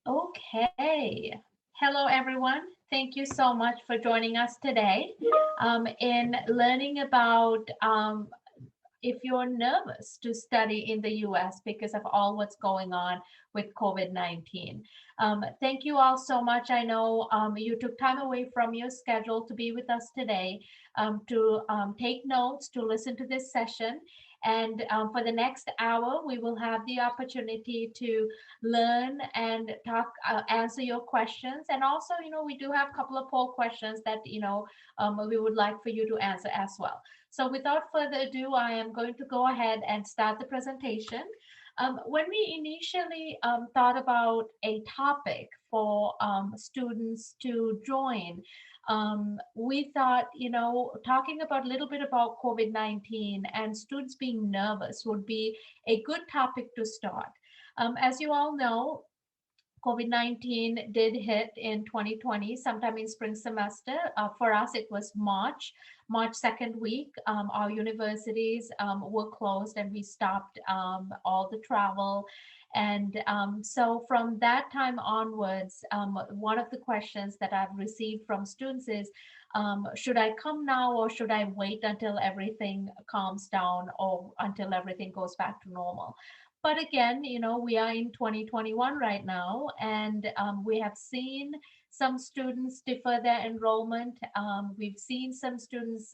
Okay. Hello, everyone. Thank you so much for joining us today in learning about if you're nervous to study in the US because of all what's going on with COVID-19. Thank you all so much. I know you took time away from your schedule to be with us today to take notes, to listen to this session. And for the next hour, we will have the opportunity to learn and talk, answer your questions. And also, we do have a couple of poll questions that, we would like for you to answer as well. So without further ado, I am going to go ahead and start the presentation. When we initially thought about a topic for students to join, we thought, talking about a little bit about COVID-19 and students being nervous would be a good topic to start. As you all know, COVID-19 did hit in 2020, sometime in spring semester. For us, it was March 2nd week. Our universities were closed and we stopped all the travel. And so from that time onwards, one of the questions that I've received from students is, should I come now or should I wait until everything calms down or until everything goes back to normal? But again, we are in 2021 right now, and we have seen some students defer their enrollment. We've seen some students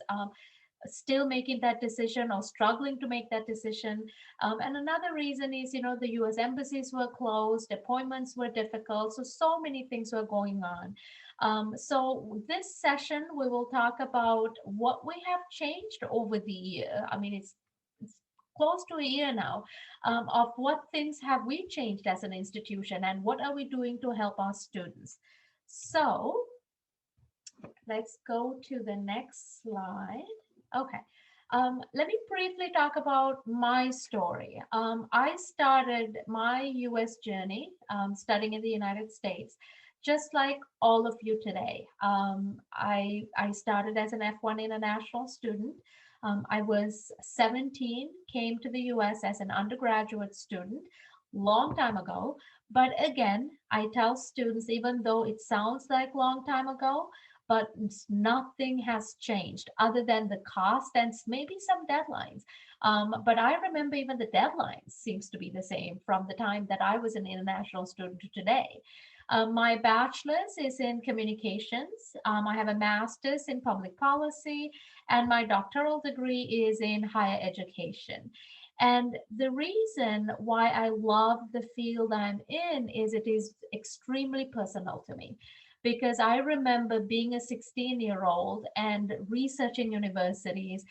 still making that decision or struggling to make that decision. And another reason is, the US embassies were closed, appointments were difficult, so many things were going on. So this session, we will talk about what we have changed over the year. I mean, it's close to a year now of what things have we changed as an institution and what are we doing to help our students. So let's go to the next slide. Okay. Let me briefly talk about my story. I started my US journey studying in the United States, just like all of you today. I started as an F1 international student. I was 17, came to the US as an undergraduate student long time ago. But again, I tell students, even though it sounds like long time ago, but nothing has changed other than the cost and maybe some deadlines. But I remember even the deadlines seems to be the same from the time that I was an international student to today. My bachelor's is in communications. I have a master's in public policy, and my doctoral degree is in higher education. And the reason why I love the field I'm in is it is extremely personal to me. Because I remember being a 16-year-old and researching universities,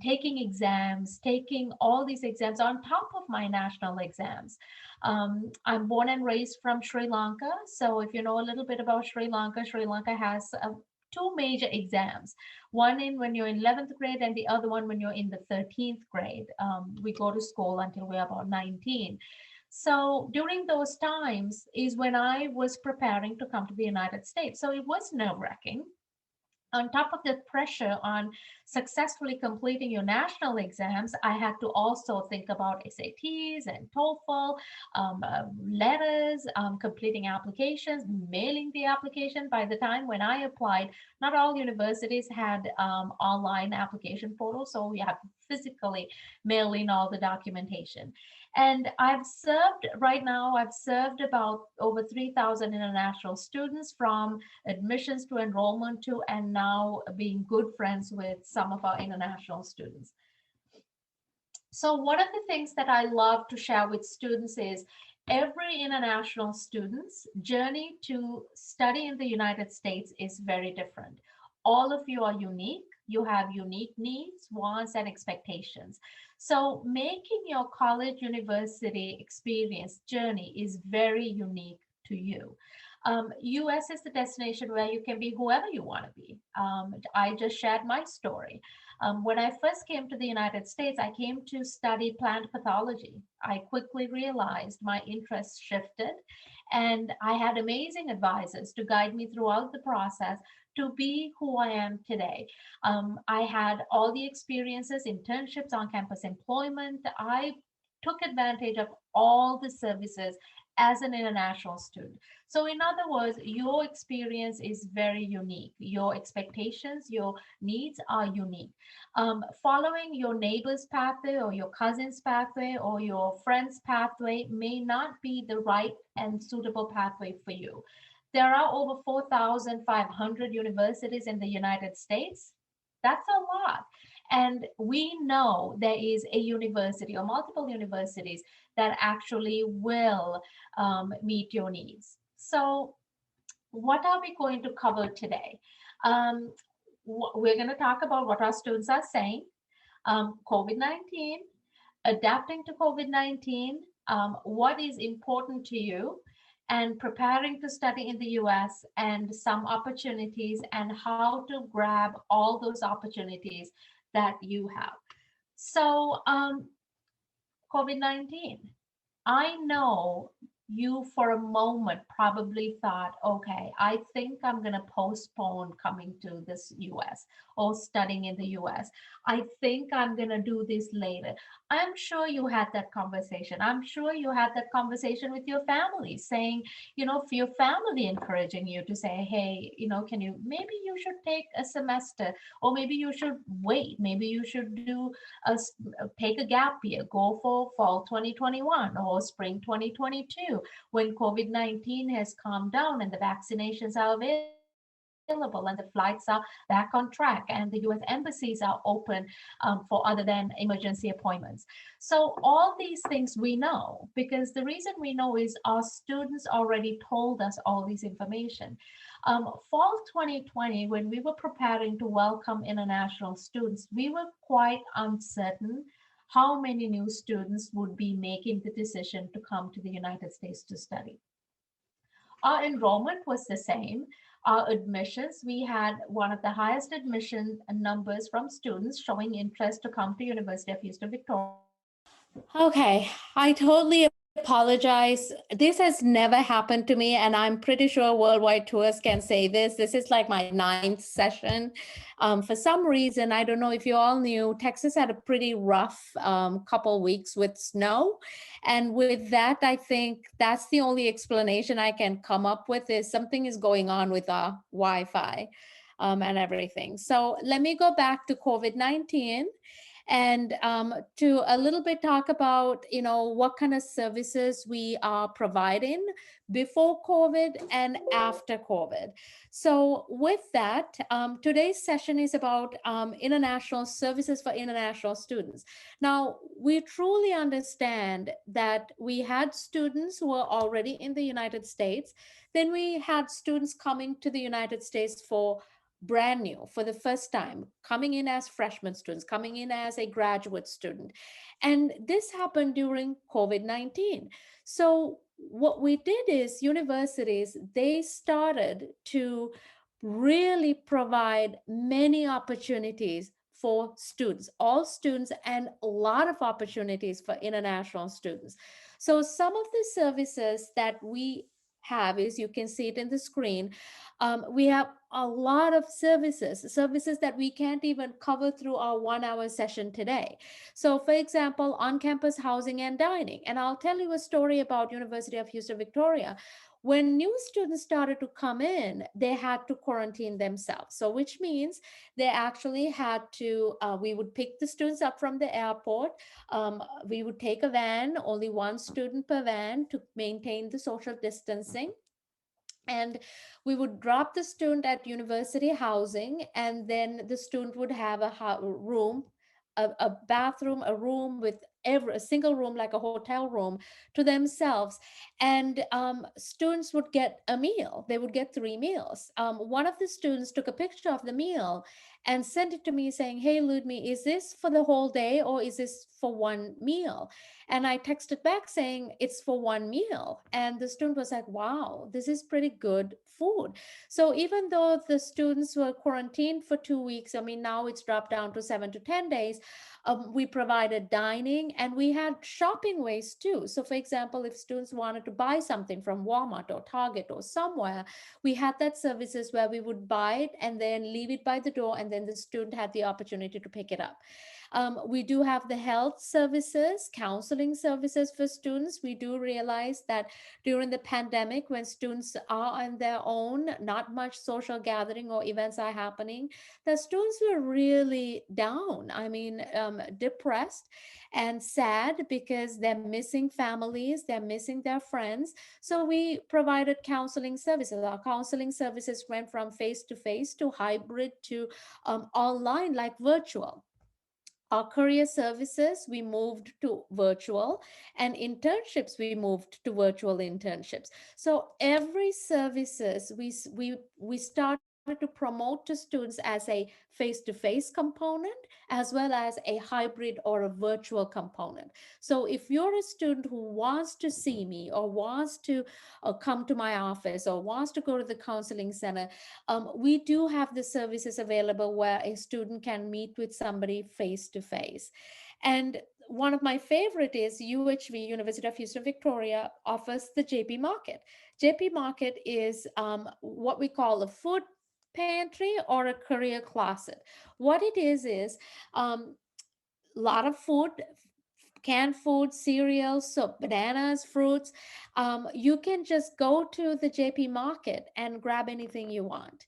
taking exams, taking all these exams on top of my national exams. I'm born and raised from Sri Lanka. So if you know a little bit about Sri Lanka has two major exams. One in when you're in 11th grade and the other one when you're in the 13th grade. We go to school until we're about 19. So during those times is when I was preparing to come to the United States. So it was nerve-wracking. On top of the pressure on successfully completing your national exams, I had to also think about SATs and TOEFL, letters, completing applications, mailing the application. By the time when I applied, not all universities had online application portals, so we have to physically mail in all the documentation. And I've served about over 3,000 international students from admissions to enrollment to, and now being good friends with some of our international students. So one of the things that I love to share with students is every international student's journey to study in the United States is very different. All of you are unique. You have unique needs, wants, and expectations. So making your college university experience journey is very unique to you. US is the destination where you can be whoever you want to be. I just shared my story. When I first came to the United States, I came to study plant pathology. I quickly realized my interest shifted, and I had amazing advisors to guide me throughout the process to be who I am today. I had all the experiences, internships, on campus employment. I took advantage of all the services as an international student. So in other words, your experience is very unique. Your expectations, your needs are unique. Following your neighbor's pathway or your cousin's pathway or your friend's pathway may not be the right and suitable pathway for you. There are over 4,500 universities in the United States. That's a lot. And we know there is a university or multiple universities that actually will meet your needs. So, what are we going to cover today? Um, we're going to talk about what our students are saying, COVID 19, adapting to COVID 19, what is important to you, and preparing to study in the US, and some opportunities, and how to grab all those opportunities that you have. So, COVID 19. I know you for a moment probably thought, okay, I think I'm going to postpone coming to this US or studying in the US. I think I'm going to do this later. I'm sure you had that conversation. I'm sure you had that conversation with your family saying, for your family encouraging you to say, hey, maybe you should take a semester, or maybe you should wait. Maybe you should take a gap year, go for fall 2021 or spring 2022 when COVID 19 has calmed down and the vaccinations are available and the flights are back on track and the US embassies are open for other than emergency appointments. So, all these things we know because the reason we know is our students already told us all this information. Fall 2020, when we were preparing to welcome international students, we were quite uncertain how many new students would be making the decision to come to the United States to study. Our enrollment was the same. Our admissions, we had one of the highest admission numbers from students showing interest to come to University of Houston, Victoria. Okay, I totally apologize. This has never happened to me, and I'm pretty sure Worldwide Tours can say this. This is like my 9th session. For some reason, I don't know if you all knew, Texas had a pretty rough couple weeks with snow. And with that, I think that's the only explanation I can come up with is something is going on with our Wi-Fi and everything. So let me go back to COVID-19 and to a little bit talk about, what kind of services we are providing before COVID and after COVID. So with that, today's session is about international services for international students. Now, we truly understand that we had students who were already in the United States. Then we had students coming to the United States for brand new, for the first time, coming in as freshman students, coming in as a graduate student. And this happened during COVID-19. So what we did is universities, they started to really provide many opportunities for students, all students, and a lot of opportunities for international students. So some of the services that we have is, you can see it in the screen. We have a lot of services that we can't even cover through our 1-hour session today. So for example, on-campus housing and dining. And I'll tell you a story about University of Houston, Victoria. When new students started to come in, they had to quarantine themselves. So which means they actually had to, we would pick the students up from the airport. We would take a van, only one student per van to maintain the social distancing. And we would drop the student at university housing, and then the student would have a room, a bathroom, a room with a single room, like a hotel room, to themselves. And students would get a meal. They would get 3 meals. One of the students took a picture of the meal and sent it to me saying, hey, Ludmi, is this for the whole day or is this for one meal? And I texted back saying, it's for one meal. And the student was like, wow, this is pretty good food. So even though the students were quarantined for 2 weeks, I mean, now it's dropped down to 7 to 10 days, we provided dining and we had shopping ways too. So for example, if students wanted to buy something from Walmart or Target or somewhere, we had that services where we would buy it and then leave it by the door, and then the student had the opportunity to pick it up. We do have the health services, counseling services for students. We do realize that during the pandemic, when students are on their own, not much social gathering or events are happening, the students were really down. I mean, depressed and sad because they're missing families, they're missing their friends. So we provided counseling services. Our counseling services went from face to face to hybrid to online, like virtual. Our career services, we moved to virtual, and internships, we moved to virtual internships. So every services we started to promote to students as a face-to-face component, as well as a hybrid or a virtual component. So if you're a student who wants to see me or wants to come to my office or wants to go to the counseling center, we do have the services available where a student can meet with somebody face to face. And one of my favorite is UHV, University of Houston, Victoria, offers the JP Market. JP Market is what we call a food pantry or a career closet. What it is a lot of food, canned food, cereals, so bananas, fruits. You can just go to the JP Market and grab anything you want.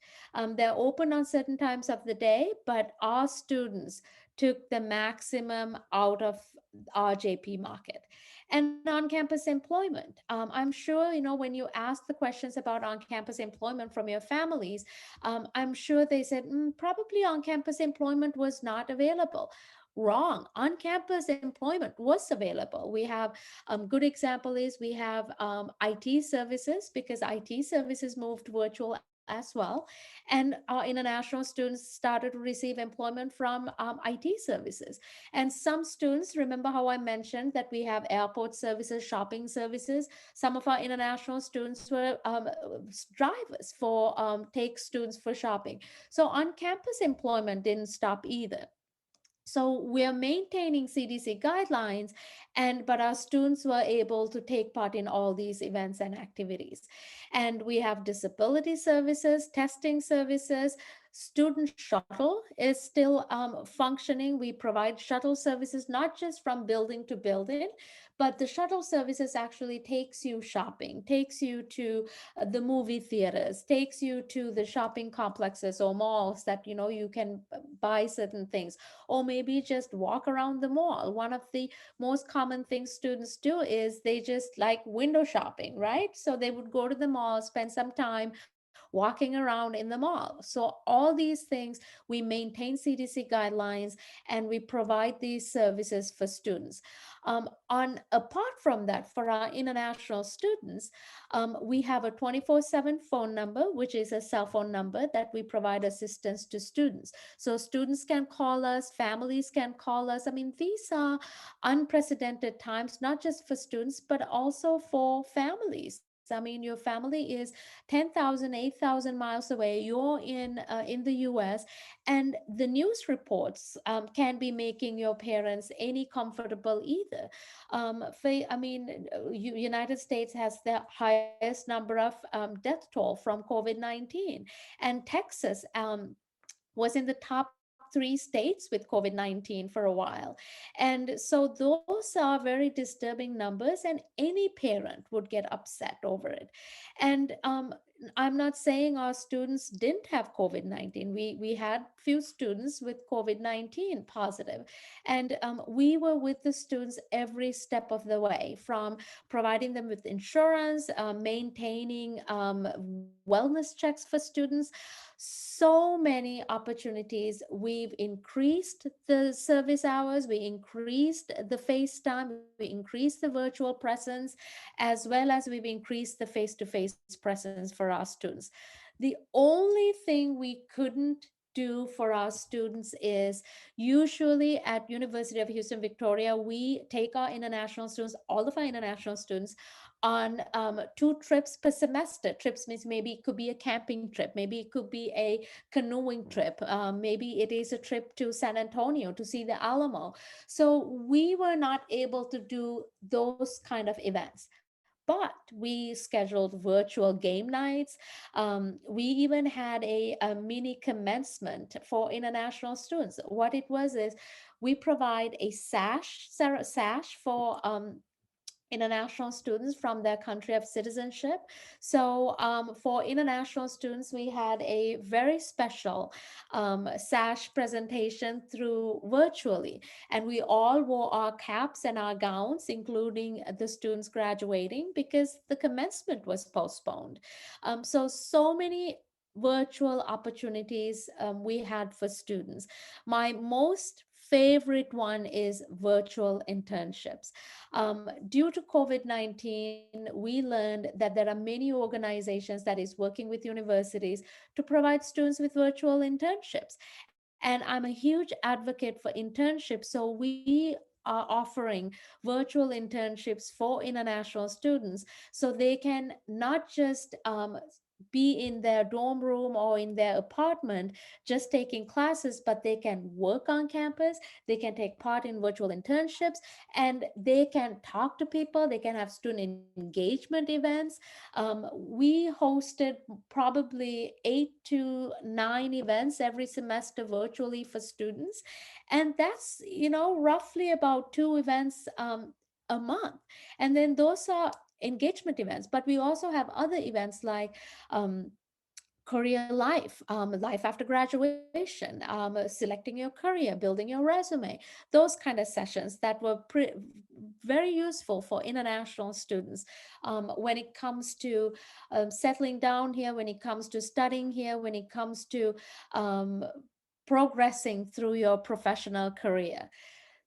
They're open on certain times of the day, but our students took the maximum out of our JP Market. And on-campus employment. I'm sure, when you ask the questions about on-campus employment from your families, I'm sure they said, probably on-campus employment was not available. Wrong. On campus employment was available. We have good example is we have IT services, because IT services moved virtual as well. And our international students started to receive employment from IT services. And some students, remember how I mentioned that we have airport services, shopping services. Some of our international students were drivers for take students for shopping. So on campus employment didn't stop either. So we are maintaining CDC guidelines, and but our students were able to take part in all these events and activities. And we have disability services, testing services. Student shuttle is still functioning. We provide shuttle services not just from building to building, but the shuttle services actually takes you shopping, takes you to the movie theaters, takes you to the shopping complexes or malls that you can buy certain things, or maybe just walk around the mall. One of the most common things students do is they just like window shopping, right? So they would go to the mall, spend some time walking around in the mall. So all these things, we maintain CDC guidelines and we provide these services for students. On apart from that, for our international students, we have a 24/7 phone number, which is a cell phone number that we provide assistance to students. So students can call us, families can call us. I mean, these are unprecedented times, not just for students, but also for families. I mean, your family is 10,000, 8,000 miles away. You're in the US, and the news reports can be making your parents any comfortable either. I mean, United States has the highest number of death toll from COVID-19, and Texas was in the top three states with COVID-19 for a while. And so those are very disturbing numbers, and any parent would get upset over it. And I'm not saying our students didn't have COVID-19. We had few students with COVID-19 positive, and we were with the students every step of the way, from providing them with insurance, maintaining wellness checks for students. So many opportunities. We've increased the service hours, we increased the FaceTime, we increased the virtual presence, as well as we've increased the face-to-face presence for our students. The only thing we couldn't do for our students is, usually at University of Houston, Victoria, we take our international students, all of our international students, on 2 trips per semester. Trips means maybe it could be a camping trip, maybe it could be a canoeing trip, maybe it is a trip to San Antonio to see the Alamo. So we were not able to do those kind of events. but we scheduled virtual game nights. We even had a mini commencement for international students. What it was is we provide a sash for international students from their country of citizenship. So for international students, we had a very special SASH presentation through virtually. And we all wore our caps and our gowns, including the students graduating, because the commencement was postponed. So many virtual opportunities we had for students. My most favorite one is virtual internships. Due to COVID-19, we learned that there are many organizations that is working with universities to provide students with virtual internships. And I'm a huge advocate for internships. So we are offering virtual internships for international students so they can not just be in their dorm room or in their apartment just taking classes, but they can work on campus, they can take part in virtual internships, and they can talk to people, they can have student engagement events. We hosted probably 8 to 9 events every semester virtually for students, and that's roughly about 2 events a month. And then those are engagement events, but we also have other events like career life, life after graduation, selecting your career, building your resume, those kind of sessions that were very useful for international students when it comes to settling down here, when it comes to studying here, when it comes to um, progressing through your professional career.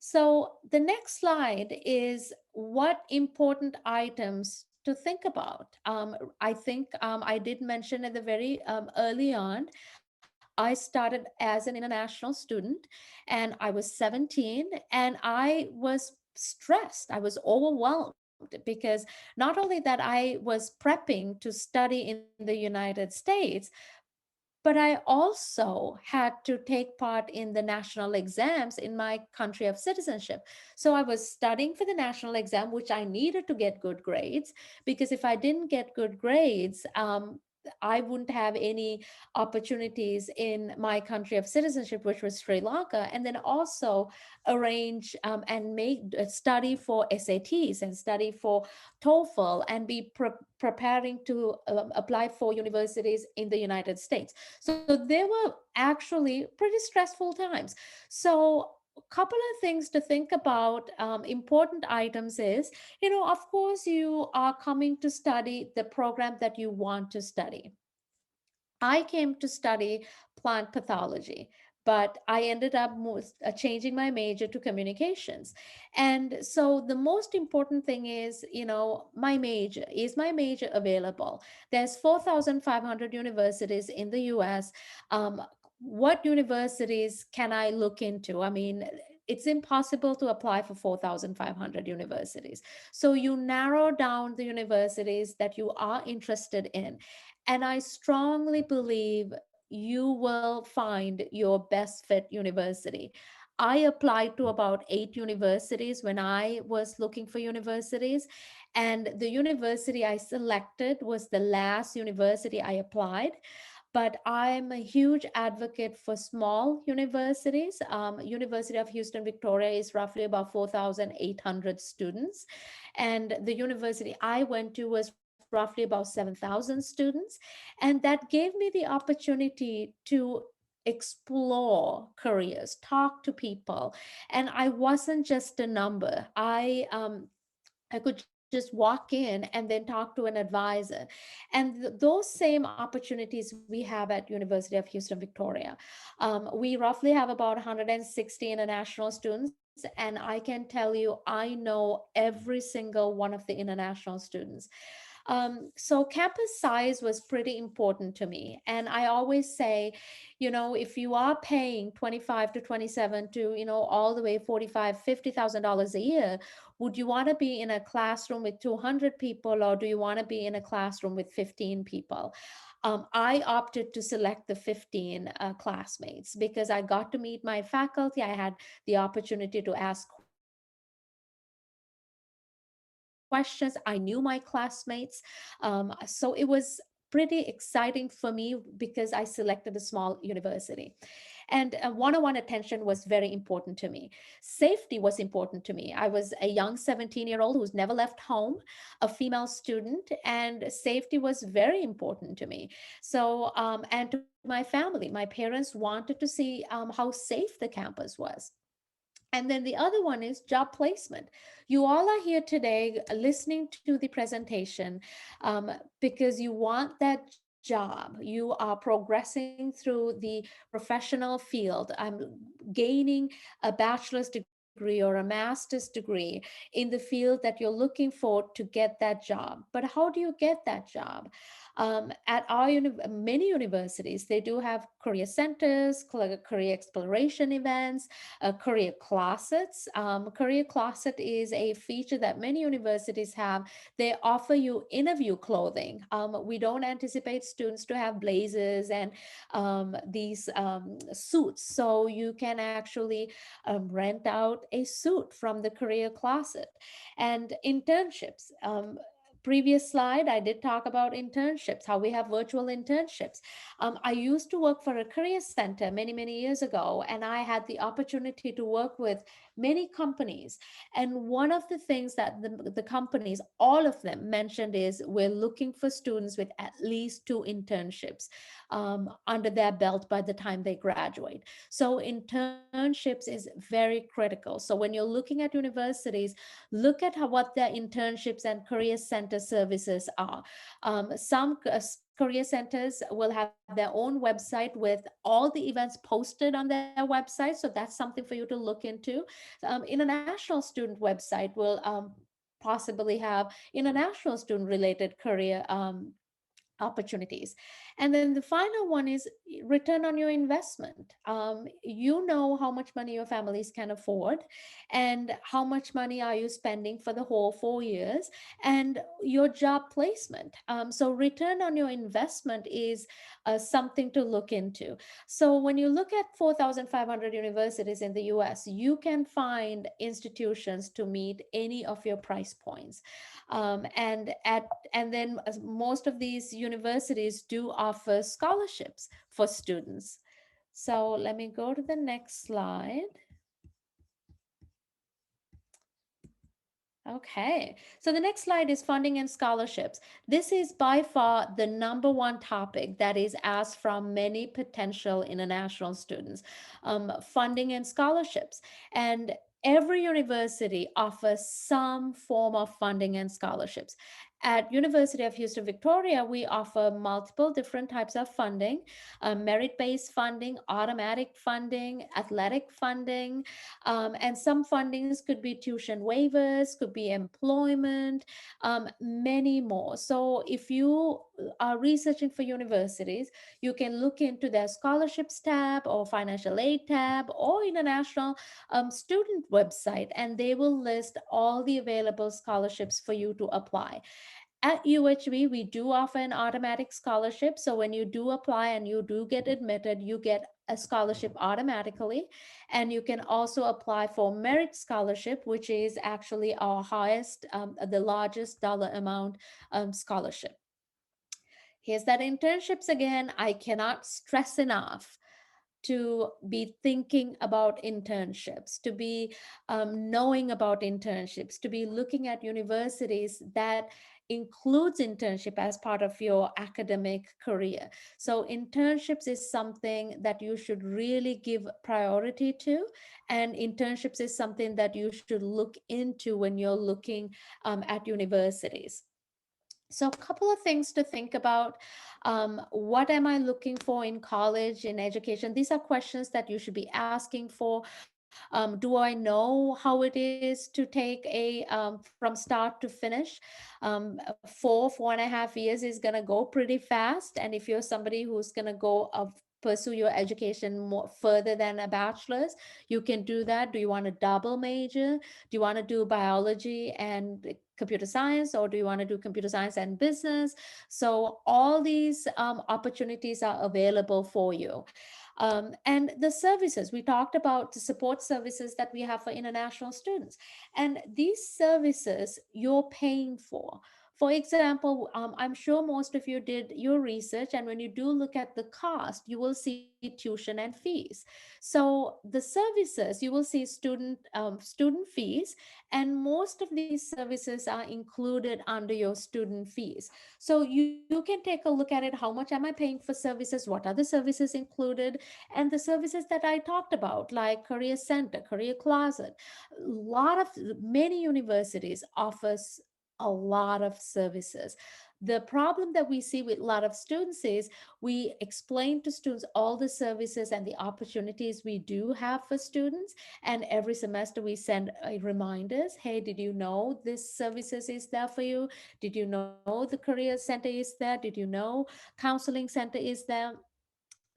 So the next slide is what important items to think about. I think I did mention at the very early on, I started as an international student and I was 17 and I was stressed. I was overwhelmed because not only that I was prepping to study in the United States, but I also had to take part in the national exams in my country of citizenship. So I was studying for the national exam, which I needed to get good grades, because if I didn't get good grades, I wouldn't have any opportunities in my country of citizenship, which was Sri Lanka, and then also arrange and make study for SATs and study for TOEFL and be preparing to apply for universities in the United States. So they were actually pretty stressful times. So a couple of things to think about, important items is, of course, you are coming to study the program that you want to study. I came to study plant pathology, but I ended up changing my major to communications. And so the most important thing is, my major available? There's 4,500 universities in the US. What universities can I look into? I mean, it's impossible to apply for 4,500 universities. So you narrow down the universities that you are interested in. And I strongly believe you will find your best fit university. I applied to about 8 universities when I was looking for universities. And the university I selected was the last university I applied. But I'm a huge advocate for small universities. University of Houston, Victoria is roughly about 4,800 students. And the university I went to was roughly about 7,000 students. And that gave me the opportunity to explore careers, talk to people. And I wasn't just a number. I could just walk in and then talk to an advisor. And those same opportunities we have at University of Houston, Victoria. We roughly have about 160 international students, and I can tell you, I know every single one of the international students. So campus size was pretty important to me. And I always say, if you are paying 25 to 27 to, all the way 45, $50,000 a year, would you want to be in a classroom with 200 people, or do you want to be in a classroom with 15 people? I opted to select the 15 classmates because I got to meet my faculty. I had the opportunity to ask questions. I got to questions. I knew my classmates. So it was pretty exciting for me because I selected a small university. And one-on-one attention was very important to me. Safety was important to me. I was a young 17-year-old who's never left home, a female student, and safety was very important to me. So, and to my family, my parents wanted to see how safe the campus was. And then the other one is job placement. You all are here today listening to the presentation because you want that job. You are progressing through the professional field, gaining a bachelor's degree or a master's degree in the field that you're looking for to get that job. But how do you get that job? At many universities, they do have career centers, career exploration events, career closets. Career closet is a feature that many universities have. They offer you interview clothing. We don't anticipate students to have blazers and these suits. So you can actually rent out a suit from the career closet. And internships. Previous slide, I did talk about internships, how we have virtual internships. I used to work for a career center many years ago, and I had the opportunity to work with many companies. And one of the things that the companies, all of them mentioned is we're looking for students with at least 2 internships under their belt by the time they graduate. So internships is very critical. So when you're looking at universities, look at what their internships and career center services are. Some career centers will have their own website with all the events posted on their website. So that's something for you to look into. International student website will possibly have international student related career opportunities. And then the final one is return on your investment. You know how much money your families can afford and how much money are you spending for the whole 4 years and your job placement. So return on your investment is something to look into. So when you look at 4,500 universities in the US, you can find institutions to meet any of your price points. And then most of these universities do offer scholarships for students. So let me go to the next slide. Okay, so the next slide is funding and scholarships. This is by far the #1 topic that is asked from many potential international students, funding and scholarships. And every university offers some form of funding and scholarships. At University of Houston, Victoria, we offer multiple different types of funding, merit-based funding, automatic funding, athletic funding, and some fundings could be tuition waivers, could be employment, many more. So if you are researching for universities, you can look into their scholarships tab or financial aid tab or international student website, and they will list all the available scholarships for you to apply. At UHB, we do offer an automatic scholarship. So when you do apply and you do get admitted, you get a scholarship automatically. And you can also apply for merit scholarship, which is actually our highest, the largest dollar amount scholarship. Here's that internships again. I cannot stress enough to be thinking about internships, to be knowing about internships, to be looking at universities that includes internship as part of your academic career. So internships is something that you should really give priority to, and internships is something that you should look into when you're looking at universities. So a couple of things to think about. What am I looking for in college, in education? These are questions that you should be asking for. Do I know how it is to take from start to finish? 4.5 years is going to go pretty fast. And if you're somebody who's going to go pursue your education more further than a bachelor's, you can do that. Do you want to double major? Do you want to do biology and computer science, or do you want to do computer science and business? So all these opportunities are available for you. And the services, we talked about the support services that we have for international students. And these services you're paying for. For example, I'm sure most of you did your research, and when you do look at the cost, you will see tuition and fees. So the services, you will see student fees, and most of these services are included under your student fees. So you can take a look at it. How much am I paying for services? What are the services included? And the services that I talked about, like Career Center, Career Closet, many universities offers a lot of services. The problem that we see with a lot of students is we explain to students all the services and the opportunities we do have for students. And every semester we send reminders. Hey, did you know this services is there for you? Did you know the Career Center is there? Did you know Counseling Center is there?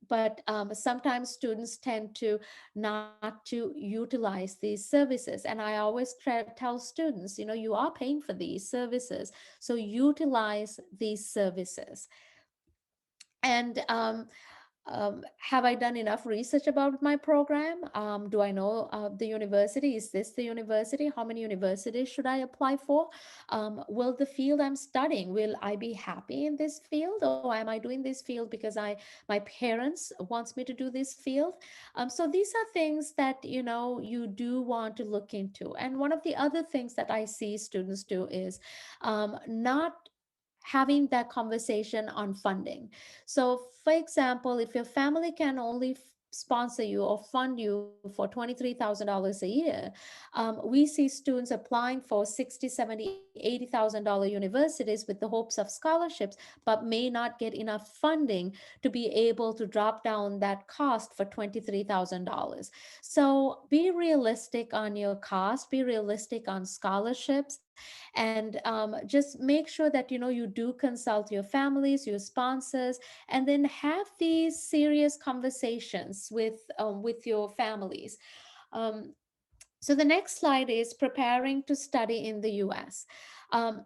But sometimes students tend to not to utilize these services, and I always tell students, you are paying for these services, so utilize these services. And have I done enough research about my program? Do I know the university? Is this the university? How many universities should I apply for? Will the field I'm studying, will I be happy in this field, or am I doing this field because my parents wants me to do this field? So these are things that you do want to look into. And one of the other things that I see students do is not having that conversation on funding. So, for example, if your family can only sponsor you or fund you for $23,000 a year, we see students applying for 60, 70, $80,000 universities with the hopes of scholarships, but may not get enough funding to be able to drop down that cost for $23,000. So be realistic on your cost, be realistic on scholarships, and just make sure that you do consult your families, your sponsors, and then have these serious conversations with your families. um, so the next slide is preparing to study in the US.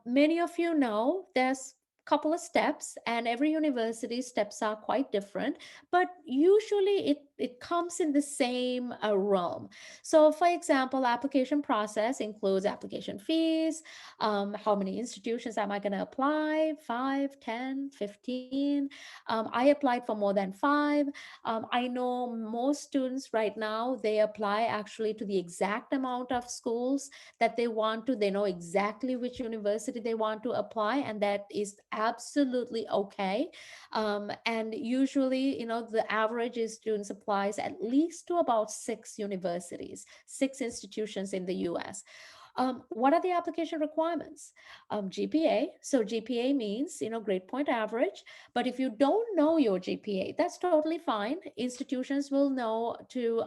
Many of you know there's a couple of steps, and every university steps are quite different, but usually it comes in the same realm. So for example, application process includes application fees, how many institutions am I going to apply, 5, 10, 15. I applied for more than 5. I know most students right now, they apply actually to the exact amount of schools that they want to. They know exactly which university they want to apply, and that is absolutely okay. And usually, the average is students applies at least to about 6 universities, 6 institutions in the US. What are the application requirements? GPA. So GPA means, grade point average. But if you don't know your GPA, that's totally fine. Institutions will know to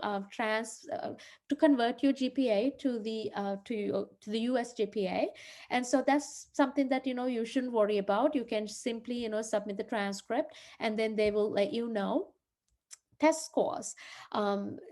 convert your GPA to the US GPA, and so that's something that you shouldn't worry about. You can simply submit the transcript, and then they will let you know. Test scores.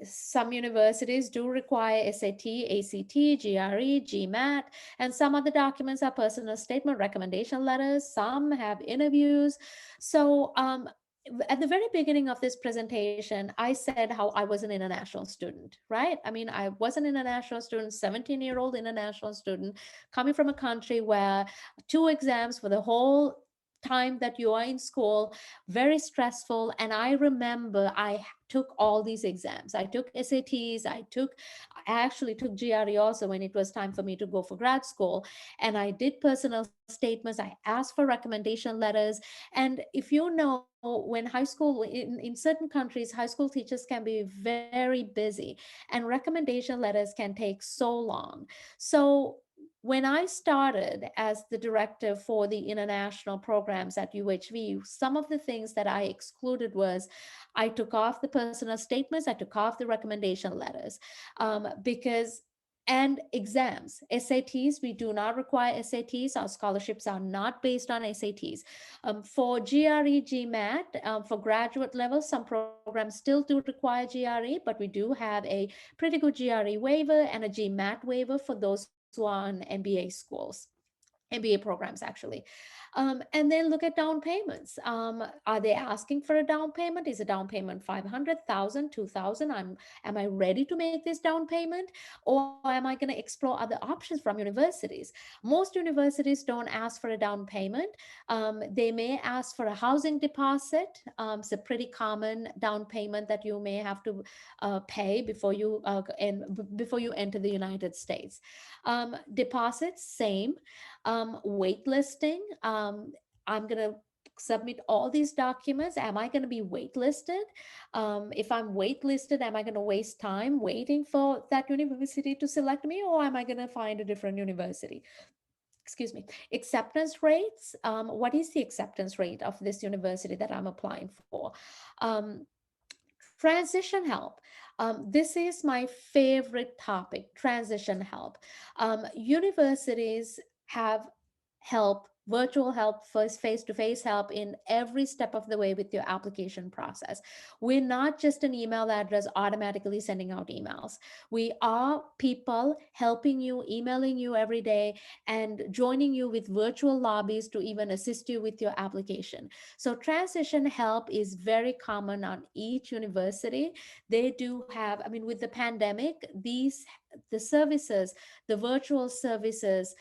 Some universities do require SAT, ACT, GRE, GMAT, and some other documents are personal statement, recommendation letters. Some have interviews. So at the very beginning of this presentation, I said how I was an international student, right? I mean, I was an international student, 17-year-old international student, coming from a country where 2 exams for the whole time that you are in school, very stressful. And I remember I took all these exams. I took SATs, I actually took GRE also when it was time for me to go for grad school. And I did personal statements, I asked for recommendation letters. And if you know, when high school, in certain countries, high school teachers can be very busy, and recommendation letters can take so long. So when I started as the director for the international programs at UHV, some of the things that I excluded was I took off the personal statements, I took off the recommendation letters, because and exams, SATs, we do not require SATs. Our scholarships are not based on SATs. For GRE, GMAT, for graduate level, some programs still do require GRE, but we do have a pretty good GRE waiver and a GMAT waiver for those who are on MBA schools. MBA programs actually. And then look at down payments. Are they asking for a down payment? Is a down payment 500,000, 2,000? Am I ready to make this down payment? Or am I going to explore other options from universities? Most universities don't ask for a down payment. They may ask for a housing deposit. It's a pretty common down payment that you may have to pay before you enter the United States. Deposits, same. Waitlisting, I'm going to submit all these documents. Am I going to be waitlisted? If I'm waitlisted, am I going to waste time waiting for that university to select me, or am I going to find a different university? Excuse me. Acceptance rates. What is the acceptance rate of this university that I'm applying for? Transition help. This is my favorite topic, transition help. Universities have help, virtual help, first face-to-face help in every step of the way with your application process. We're not just an email address automatically sending out emails. We are people helping you, emailing you every day, and joining you with virtual lobbies to even assist you with your application. So transition help is very common on each university. They do have, I mean, with the pandemic, the services, the virtual services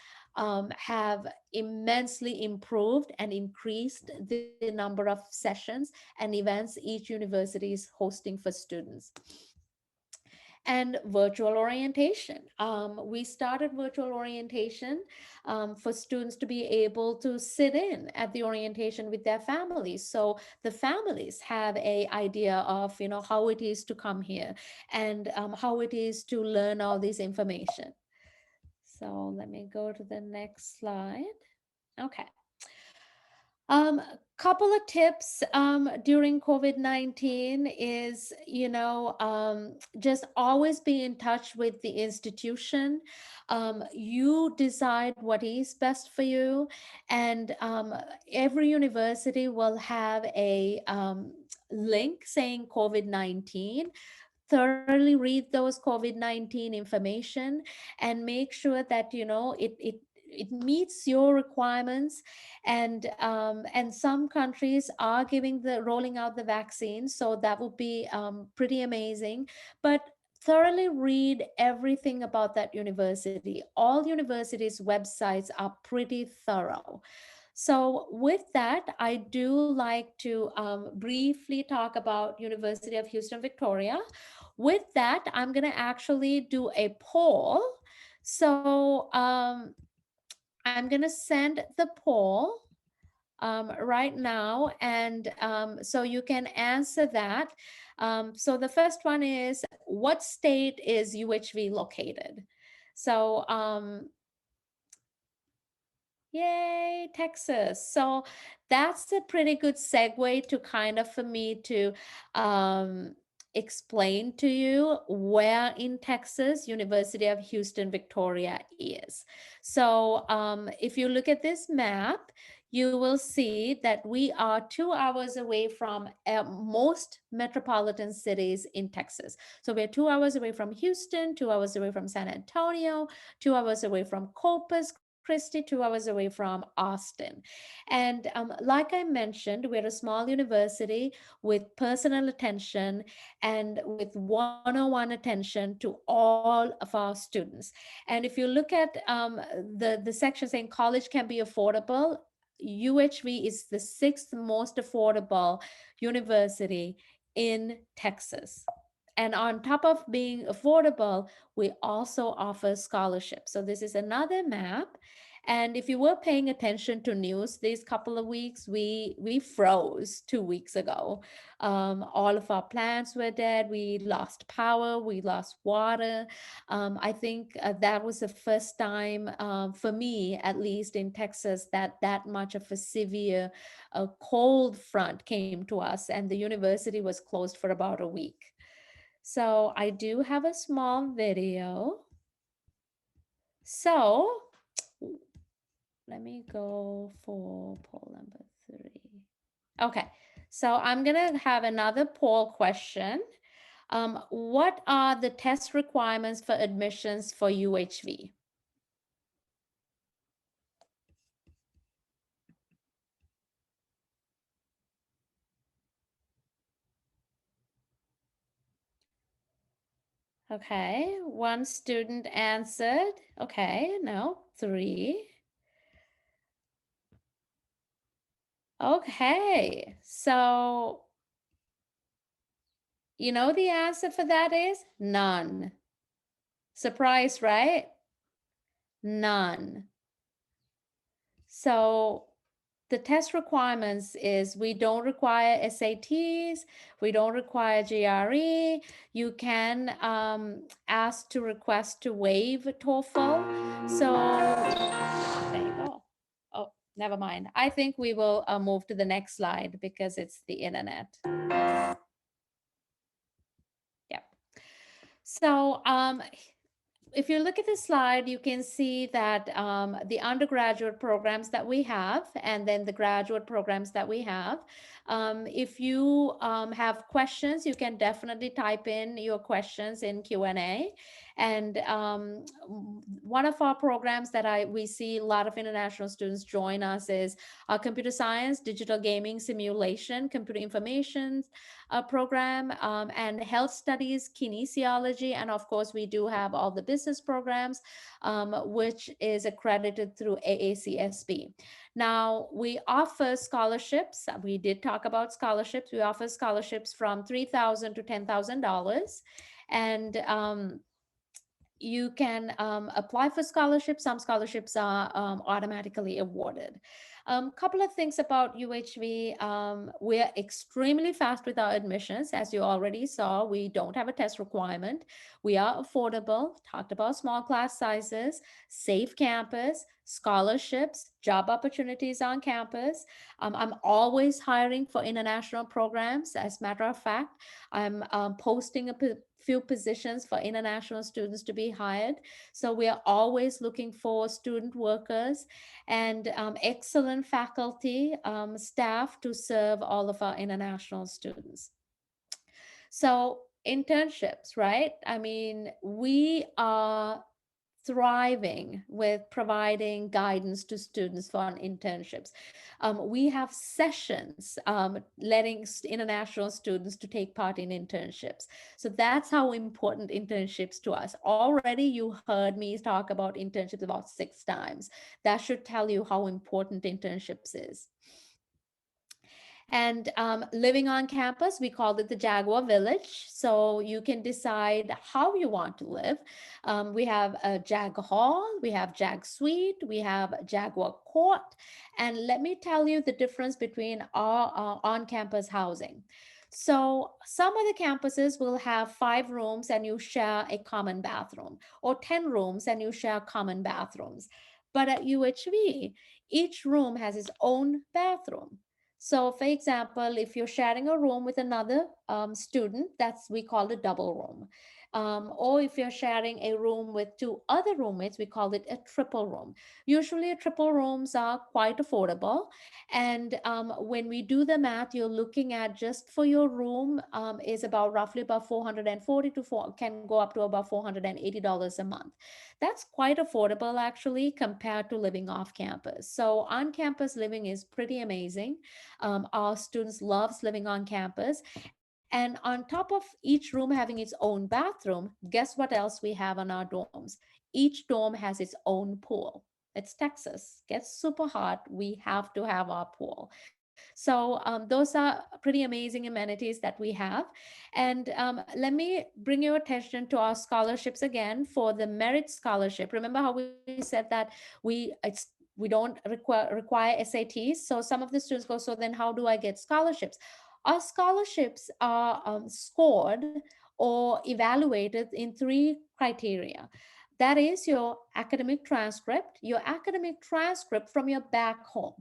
have immensely improved and increased the number of sessions and events each university is hosting for students. And virtual orientation. We started virtual orientation for students to be able to sit in at the orientation with their families. So the families have an idea of, how it is to come here and how it is to learn all this information. So let me go to the next slide. Okay. Couple of tips during COVID-19 is, just always be in touch with the institution. You decide what is best for you, and every university will have a link saying COVID-19. Thoroughly read those COVID-19 information and make sure that it meets your requirements. And some countries are rolling out the vaccine, so that would be pretty amazing. But thoroughly read everything about that university. All universities' websites are pretty thorough. So with that, I do like to briefly talk about University of Houston, Victoria. With that, I'm going to actually do a poll. So I'm going to send the poll right now, and so you can answer that. So the first one is, what state is UHV located? So yay, Texas. So that's a pretty good segue to kind of for me to explain to you where in Texas University of Houston, Victoria is. So if you look at this map, you will see that we are 2 hours away from most metropolitan cities in Texas. So we're 2 hours away from Houston, 2 hours away from San Antonio, 2 hours away from Corpus Christi, 2 hours away from Austin. And like I mentioned, we're a small university with personal attention and with one-on-one attention to all of our students. And if you look at the section saying college can be affordable, UHV is the 6th most affordable university in Texas. And on top of being affordable, we also offer scholarships. So this is another map. And if you were paying attention to news these couple of weeks, we froze 2 weeks ago. All of our plants were dead. We lost power. We lost water. I think that was the first time for me, at least in Texas, that much of a severe cold front came to us, and the university was closed for about a week. So I do have a small video. So let me go for poll number 3. Okay, so I'm gonna have another poll question. What are the test requirements for admissions for UHV? Okay, one student answered. Okay, no, 3. Okay, so you know the answer for that is none. Surprise, right? None. So the test requirements is we don't require SATs, we don't require GRE. You can ask to request to waive TOEFL. So there you go. Oh, never mind. I think we will move to the next slide because it's the internet. Yep. So if you look at the slide, you can see that the undergraduate programs that we have, and then the graduate programs that we have. If you have questions, you can definitely type in your questions in Q&A. And one of our programs that we see a lot of international students join us is computer science, digital gaming, simulation, computer information program, and health studies, kinesiology, and of course, we do have all the business programs, which is accredited through AACSB. Now, we offer scholarships. We did talk about scholarships. We offer scholarships from $3,000 to $10,000. And you can apply for scholarships. Some scholarships are automatically awarded. Couple of things about UHV. We're extremely fast with our admissions. As you already saw, we don't have a test requirement. We are affordable, talked about small class sizes, safe campus, scholarships, job opportunities on campus. I'm always hiring for international programs. As a matter of fact, I'm posting a few positions for international students to be hired. So we are always looking for student workers and excellent faculty, staff to serve all of our international students. So internships, right? I mean, we are thriving with providing guidance to students for internships. We have sessions letting international students to take part in internships. So that's how important internships to us. Already you heard me talk about internships about 6 times. That should tell you how important internships is. And living on campus, we called it the Jaguar Village. So you can decide how you want to live. We have a Jag Hall, we have Jag Suite, we have Jaguar Court. And let me tell you the difference between our on-campus housing. So some of the campuses will have 5 rooms and you share a common bathroom, or 10 rooms and you share common bathrooms. But at UHV, each room has its own bathroom. So for example, if you're sharing a room with another student, we call it double room. Or if you're sharing a room with 2 other roommates, we call it a triple room. Usually triple rooms are quite affordable. And when we do the math, you're looking at just for your room is about roughly about $440 to can go up to about $480 a month. That's quite affordable actually compared to living off campus. So on campus living is pretty amazing. Our students loves living on campus. And on top of each room having its own bathroom, guess what else we have on our dorms? Each dorm has its own pool. It's Texas, gets super hot. We have to have our pool. So those are pretty amazing amenities that we have. And let me bring your attention to our scholarships again for the merit scholarship. Remember how we said that we don't require SATs. So some of the students go, so then how do I get scholarships? Our scholarships are scored or evaluated in 3 criteria. That is your academic transcript from your back home.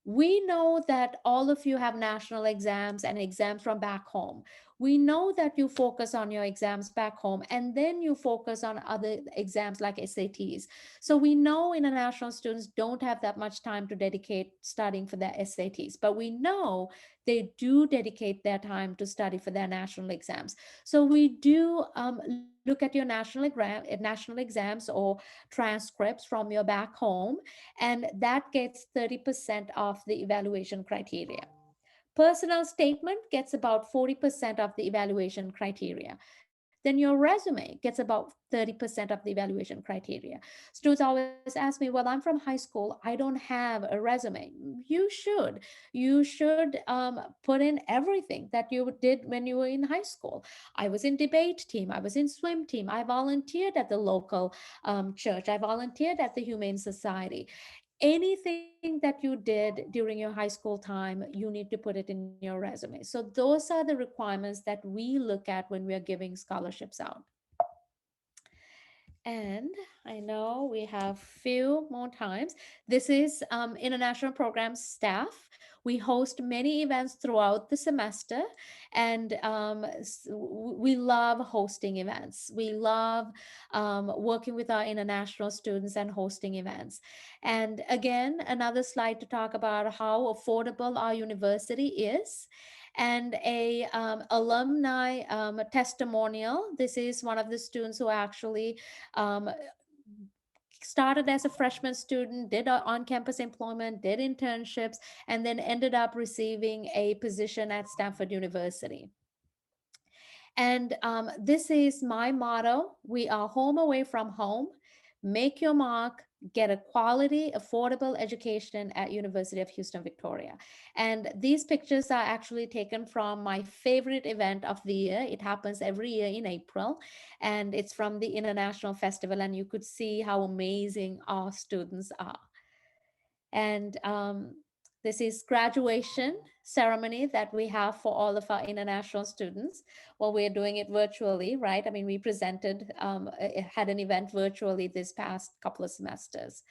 We know that all of you have national exams and exams from back home. We know that you focus on your exams back home and then you focus on other exams like SATs. So we know international students don't have that much time to dedicate studying for their SATs, but we know they do dedicate their time to study for their national exams. So we do look at your national exams or transcripts from your back home, and that gets 30% of the evaluation criteria. Personal statement gets about 40% of the evaluation criteria. then your resume gets about 30% of the evaluation criteria. Students always ask me, well, I'm from high school, I don't have a resume. You should. You should put in everything that you did when you were in high school. I was in debate team, I was in swim team, I volunteered at the local church, I volunteered at the Humane Society. Anything that you did during your high school time, you need to put it in your resume. So those are the requirements that we look at when we are giving scholarships out. And I know we have few more times. This is international programs staff. We host many events throughout the semester, and we love hosting events. We love working with our international students and hosting events. And again, another slide to talk about how affordable our university is, and a alumni testimonial. This is one of the students who actually um, started as a freshman student, did on-campus employment, did internships, and then ended up receiving a position at Stanford University. And this is my motto: we are home away from home. Make your mark, get a quality, affordable education at University of Houston, Victoria. And these pictures are actually taken from my favorite event of the year. It happens every year in April, and it's from the International Festival, and you could see how amazing our students are. And this is graduation ceremony that we have for all of our international students. Well, we're doing it virtually, right? I mean, we presented, had an event virtually this past couple of semesters.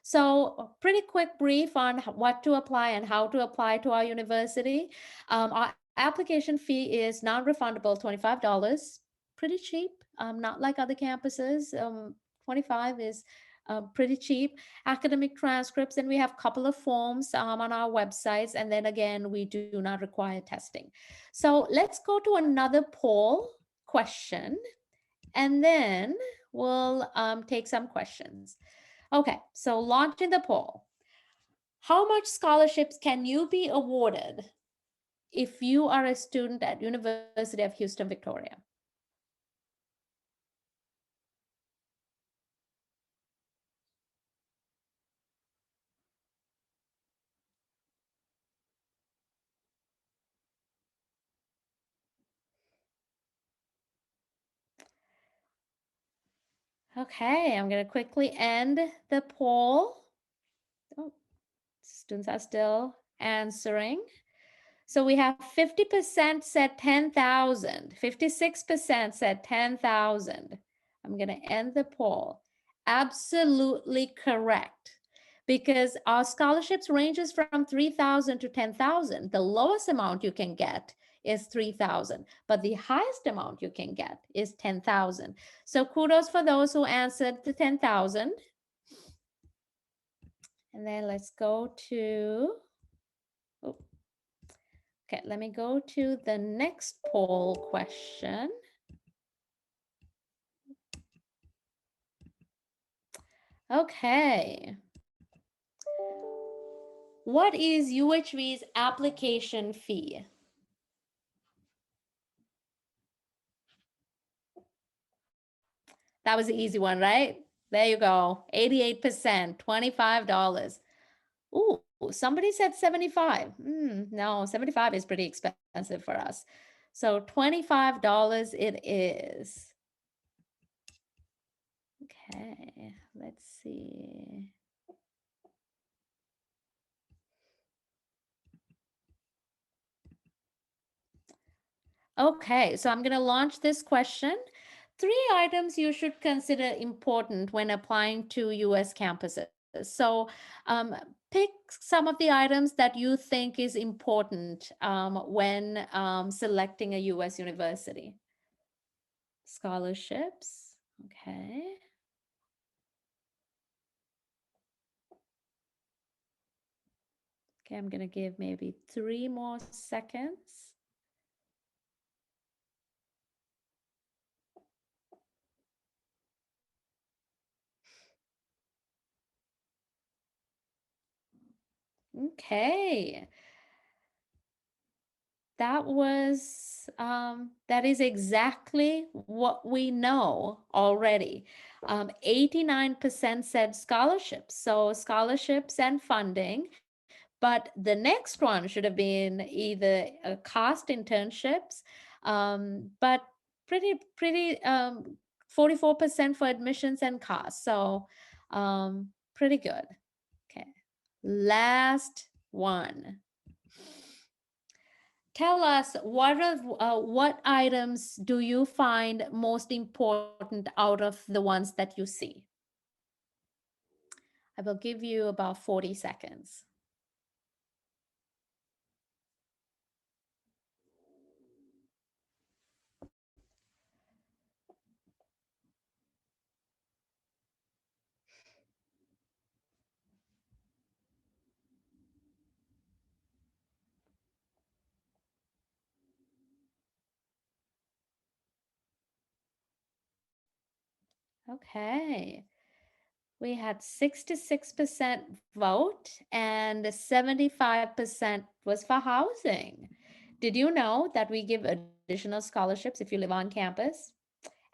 So a pretty quick brief on what to apply and how to apply to our university. Our application fee is non-refundable, $25, pretty cheap, not like other campuses. 25 is pretty cheap. Academic transcripts, and we have a couple of forms on our websites. And then again, we do not require testing. So let's go to another poll question, and then we'll take some questions. Okay, so launching the poll. How much scholarships can you be awarded if you are a student at University of Houston, Victoria? Okay, I'm going to quickly end the poll. Oh, students are still answering. So we have 50% said 10,000, 56% said 10,000. I'm going to end the poll. Absolutely correct. Because our scholarships ranges from 3,000 to 10,000. The lowest amount you can get is 3,000, but the highest amount you can get is 10,000. So kudos for those who answered the 10,000. And then let's go to, oh, okay, let me go to the next poll question. Okay. What is UHV's application fee? That was the easy one, right? There you go. 88%, $25. Ooh, somebody said 75. No, 75 is pretty expensive for us. So $25 it is. Okay, let's see. Okay, so I'm going to launch this question. 3 items you should consider important when applying to US campuses. So pick some of the items that you think is important when selecting a US university. Scholarships, okay. Okay, I'm going to give maybe 3 more seconds. Okay. That is exactly what we know already. 89% said scholarships. So scholarships and funding. But the next one should have been either cost internships, but pretty 44% for admissions and costs. So pretty good. Okay, last one. Tell us what items do you find most important out of the ones that you see? I will give you about 40 seconds. Okay. We had 66% vote and 75% was for housing. Did you know that we give additional scholarships if you live on campus?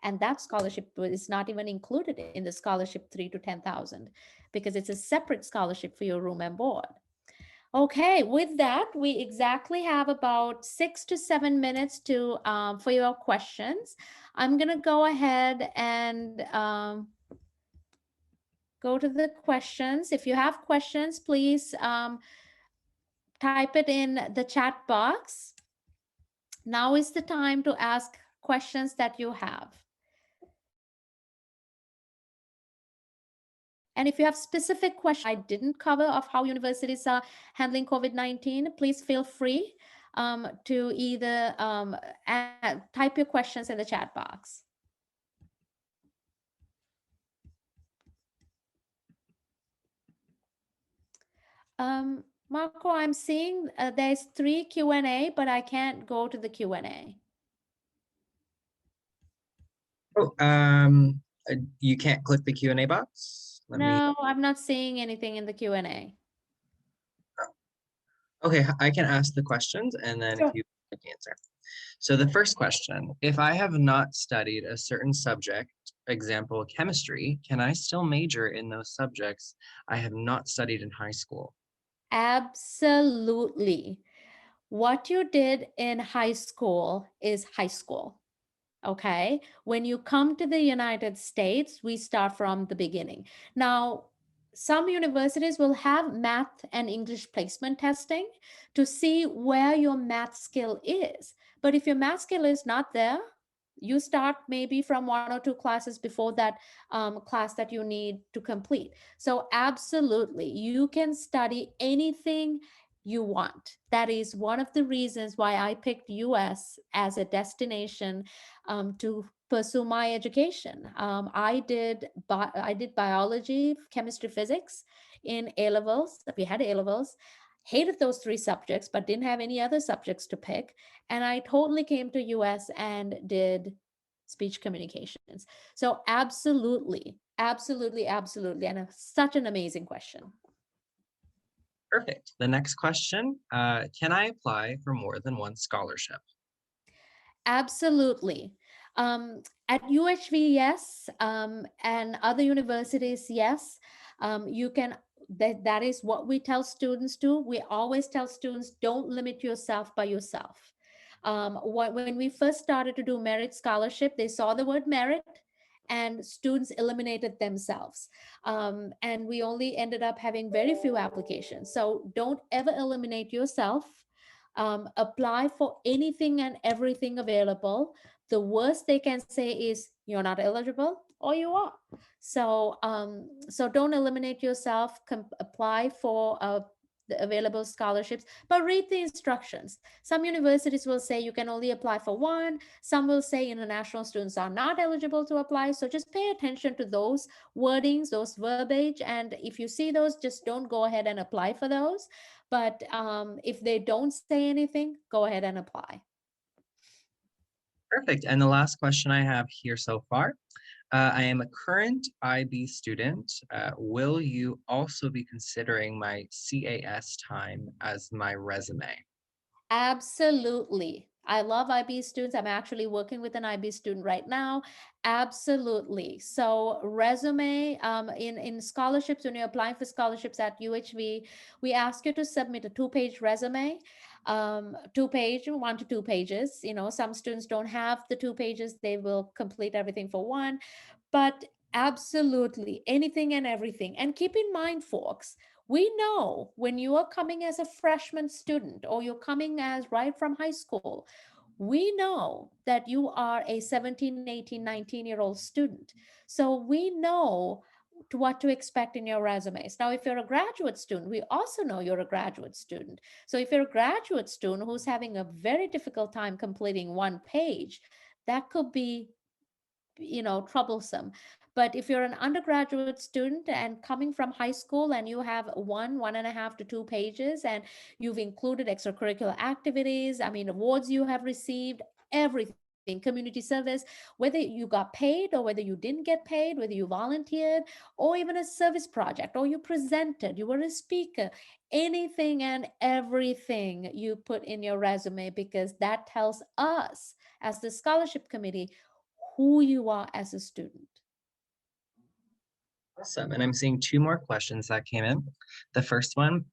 And that scholarship is not even included in the scholarship 3 to 10,000 because it's a separate scholarship for your room and board. Okay, with that, we exactly have about 6 to 7 minutes to for your questions. I'm gonna go ahead and go to the questions. If you have questions, please type it in the chat box. Now is the time to ask questions that you have. And if you have specific questions I didn't cover of how universities are handling COVID-19, please feel free to either type your questions in the chat box. Marco, I'm seeing there's 3 Q&A, but I can't go to the Q&A. Oh, you can't click the Q&A box? No, I'm not seeing anything in the Q&A. Okay, I can ask the questions and then Sure. if you can answer. So the first question, if I have not studied a certain subject, example, chemistry, can I still major in those subjects I have not studied in high school? Absolutely. What you did in high school is high school. Okay. When you come to the United States, we start from the beginning. Now, some universities will have math and English placement testing to see where your math skill is. But if your math skill is not there, you start maybe from 1 or 2 classes before that class that you need to complete. So absolutely, you can study anything you want. That is one of the reasons why I picked US as a destination to pursue my education. I did biology, chemistry, physics in A levels. We had A levels. Hated those 3 subjects, but didn't have any other subjects to pick. And I totally came to US and did speech communications. So absolutely, absolutely, absolutely. And such an amazing question. Perfect. The next question, can I apply for more than one scholarship? Absolutely. At UHV, yes, and other universities, yes. You can, that is what we tell students to. We always tell students, don't limit yourself by yourself. When we first started to do merit scholarship, they saw the word merit and students eliminated themselves. And we only ended up having very few applications. So don't ever eliminate yourself. Apply for anything and everything available. The worst they can say is you're not eligible or you are. So, so don't eliminate yourself. Apply for the available scholarships, but read the instructions. Some universities will say you can only apply for one. Some will say international students are not eligible to apply. So just pay attention to those wordings, those verbiage. And if you see those, just don't go ahead and apply for those. But if they don't say anything, go ahead and apply. Perfect. And the last question I have here so far, I am a current IB student. Will you also be considering my CAS time as my resume? Absolutely. I love IB students. I'm actually working with an IB student right now. Absolutely. So resume in scholarships, when you're applying for scholarships at UHV, we ask you to submit a 2-page resume, 2-page, 1 to 2 pages. Some students don't have the 2 pages. They will complete everything for one, but absolutely anything and everything. And keep in mind, folks, we know when you are coming as a freshman student or you're coming as right from high school, we know that you are a 17, 18, 19-year-old student. So we know what to expect in your resumes. Now, if you're a graduate student, we also know you're a graduate student. So if you're a graduate student who's having a very difficult time completing 1 page, that could be troublesome. But if you're an undergraduate student and coming from high school and you have 1.5 to 2 pages and you've included extracurricular activities, I mean, awards you have received, everything, community service, whether you got paid or whether you didn't get paid, whether you volunteered or even a service project, or you presented, you were a speaker, anything and everything you put in your resume, because that tells us as the scholarship committee who you are as a student. Awesome. And I'm seeing 2 more questions that came in. The first one,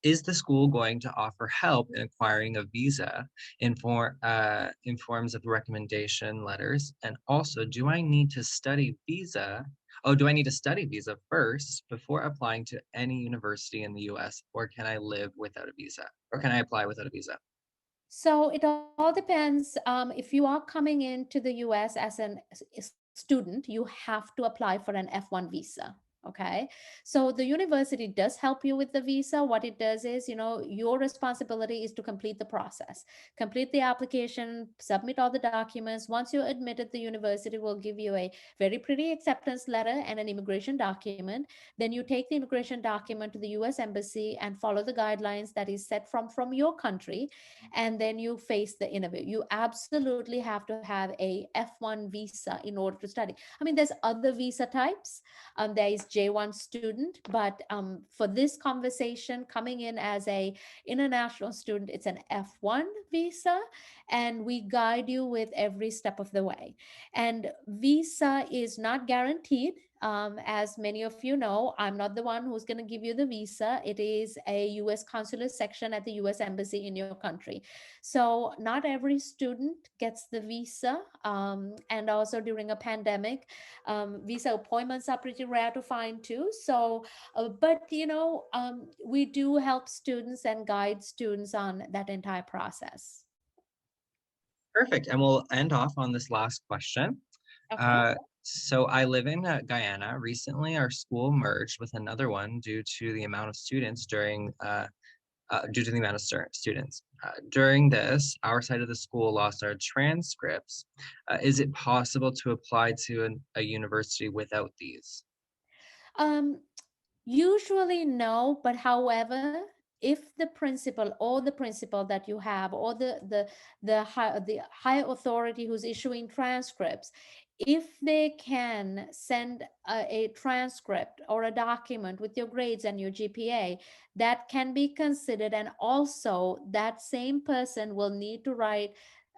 is the school going to offer help in acquiring a visa in forms of recommendation letters? And also, do I need to study visa? Oh, do I need to study visa first before applying to any university in the US? Or can I live without a visa? Or can I apply without a visa? So it all depends. If you are coming into the US as a student, you have to apply for an F1 visa. Okay. So the university does help you with the visa. What it does is, your responsibility is to complete the process, complete the application, submit all the documents. Once you're admitted, the university will give you a very pretty acceptance letter and an immigration document. Then you take the immigration document to the US Embassy and follow the guidelines that is set from your country, and then you face the interview. You absolutely have to have a F1 visa in order to study. I mean, there's other visa types. There is J1 student, but for this conversation, coming in as a international student, it's an F1 visa, and we guide you with every step of the way. And visa is not guaranteed. As many of you know, I'm not the one who's going to give you the visa. It is a US consular section at the US Embassy in your country. So not every student gets the visa. And also during a pandemic, visa appointments are pretty rare to find too. So, but we do help students and guide students on that entire process. Perfect. And we'll end off on this last question. Okay. So I live in Guyana. Recently, our school merged with another one due to the amount of students students. During this, our side of the school lost our transcripts. Is it possible to apply to a university without these? Um, Usually no, but however, if the principal or the principal that you have or the high authority who's issuing transcripts, if they can send a transcript or a document with your grades and your GPA, that can be considered. And also that same person will need to write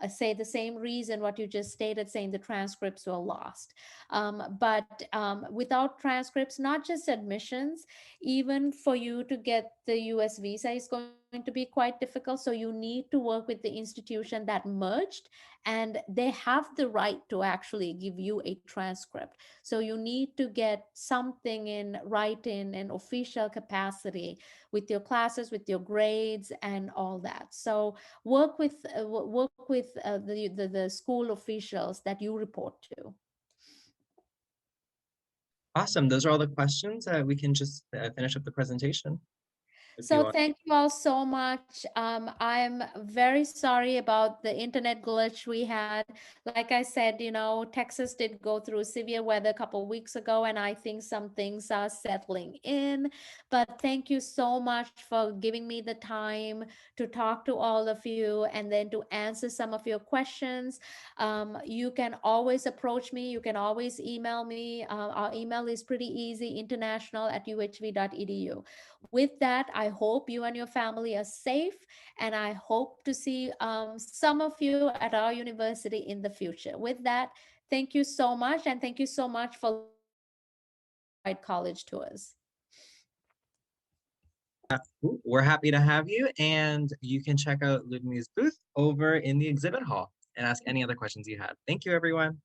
say the same reason what you just stated, saying the transcripts were lost. But without transcripts, not just admissions, even for you to get the US visa is going to be quite difficult. So you need to work with the institution that merged, and they have the right to actually give you a transcript. So you need to get something in writing and official capacity with your classes, with your grades and all that. So work with the school officials that you report to. Awesome. Those are all the questions. We can just finish up the presentation if you So want. thank you all so much. I'm very sorry about the internet glitch we had. Like I said, Texas did go through severe weather a couple of weeks ago, and I think some things are settling in. But thank you so much for giving me the time to talk to all of you and then to answer some of your questions. You can always approach me. You can always email me. Our email is pretty easy, international@uhv.edu. With that, I I hope you and your family are safe, and I hope to see some of you at our university in the future. With that, thank you so much, and thank you so much for college tours. We're happy to have you, and you can check out Ludmi's booth over in the exhibit hall and ask any other questions you have. Thank you, everyone.